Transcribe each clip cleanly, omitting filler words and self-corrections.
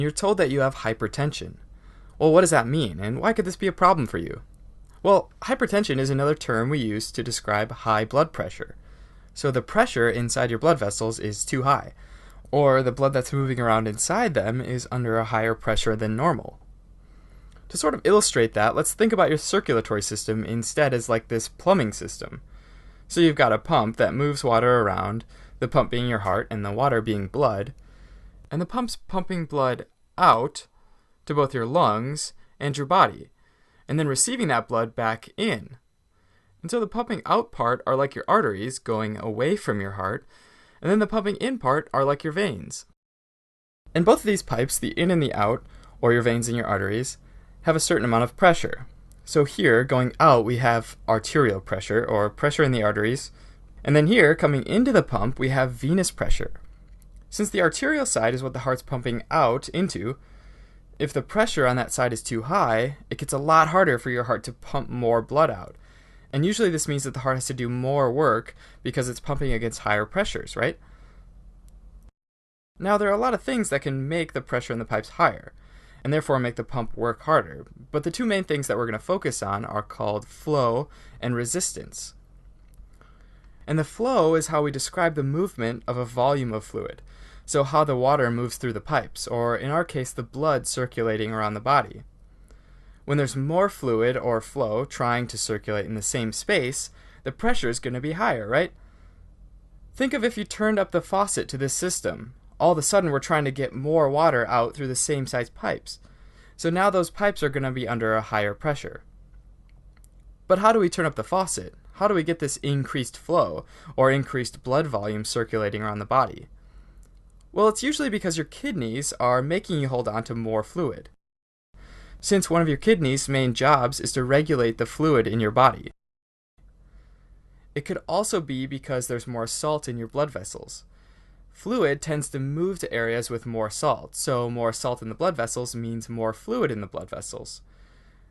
You're told that you have hypertension. Well, what does that mean, and why could this be a problem for you? Well, hypertension is another term we use to describe high blood pressure. So the pressure inside your blood vessels is too high, or the blood that's moving around inside them is under a higher pressure than normal. To sort of illustrate that, let's think about your circulatory system instead as like this plumbing system. So you've got a pump that moves water around, the pump being your heart and the water being blood, and the pump's pumping blood out to both your lungs and your body, and then receiving that blood back in. And so the pumping out part are like your arteries going away from your heart, and then the pumping in part are like your veins. And both of these pipes, the in and the out, or your veins and your arteries, have a certain amount of pressure. So here, going out, we have arterial pressure, or pressure in the arteries, and then here, coming into the pump, we have venous pressure. Since the arterial side is what the heart's pumping out into, if the pressure on that side is too high, it gets a lot harder for your heart to pump more blood out. And usually this means that the heart has to do more work because it's pumping against higher pressures, right? Now, there are a lot of things that can make the pressure in the pipes higher, and therefore make the pump work harder. But the two main things that we're going to focus on are called flow and resistance. And the flow is how we describe the movement of a volume of fluid. So how the water moves through the pipes, or in our case, the blood circulating around the body. When there's more fluid or flow trying to circulate in the same space, the pressure is going to be higher, right? Think of if you turned up the faucet to this system. All of a sudden, we're trying to get more water out through the same size pipes. So now those pipes are going to be under a higher pressure. But how do we turn up the faucet? How do we get this increased flow or increased blood volume circulating around the body? Well, it's usually because your kidneys are making you hold on to more fluid, since one of your kidneys' main jobs is to regulate the fluid in your body. It could also be because there's more salt in your blood vessels. Fluid tends to move to areas with more salt, so more salt in the blood vessels means more fluid in the blood vessels.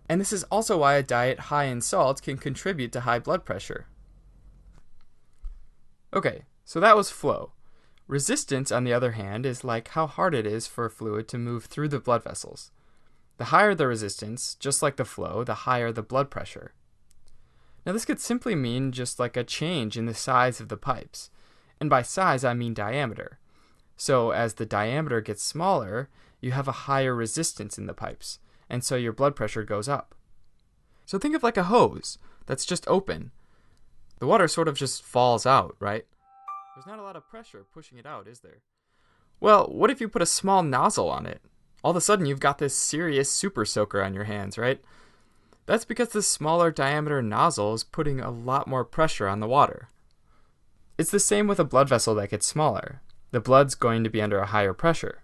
And this is also why a diet high in salt can contribute to high blood pressure. Okay, so that was flow. Resistance, on the other hand, is like how hard it is for fluid to move through the blood vessels. The higher the resistance, just like the flow, the higher the blood pressure. Now this could simply mean just like a change in the size of the pipes. And by size, I mean diameter. So as the diameter gets smaller, you have a higher resistance in the pipes, and so your blood pressure goes up. So think of like a hose that's just open. The water sort of just falls out, right? There's not a lot of pressure pushing it out, is there? Well, what if you put a small nozzle on it? All of a sudden, you've got this serious super soaker on your hands, right? That's because the smaller diameter nozzle is putting a lot more pressure on the water. It's the same with a blood vessel that gets smaller. The blood's going to be under a higher pressure.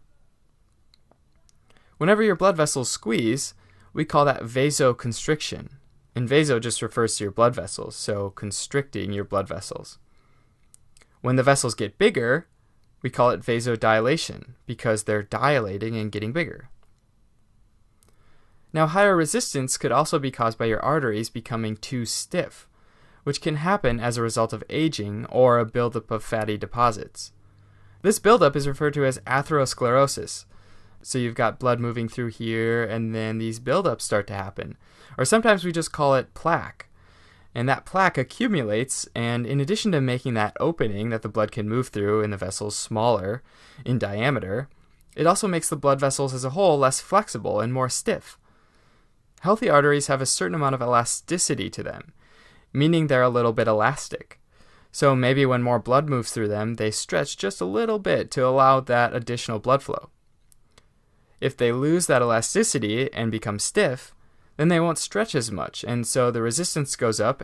Whenever your blood vessels squeeze, we call that vasoconstriction. And vaso just refers to your blood vessels, so constricting your blood vessels. When the vessels get bigger, we call it vasodilation because they're dilating and getting bigger. Now, higher resistance could also be caused by your arteries becoming too stiff, which can happen as a result of aging or a buildup of fatty deposits. This buildup is referred to as atherosclerosis. So you've got blood moving through here, and then these buildups start to happen. Or sometimes we just call it plaque. And that plaque accumulates, and in addition to making that opening that the blood can move through in the vessels smaller in diameter, it also makes the blood vessels as a whole less flexible and more stiff. Healthy arteries have a certain amount of elasticity to them, meaning they're a little bit elastic. So maybe when more blood moves through them, they stretch just a little bit to allow that additional blood flow. If they lose that elasticity and become stiff, then they won't stretch as much, and so the resistance goes up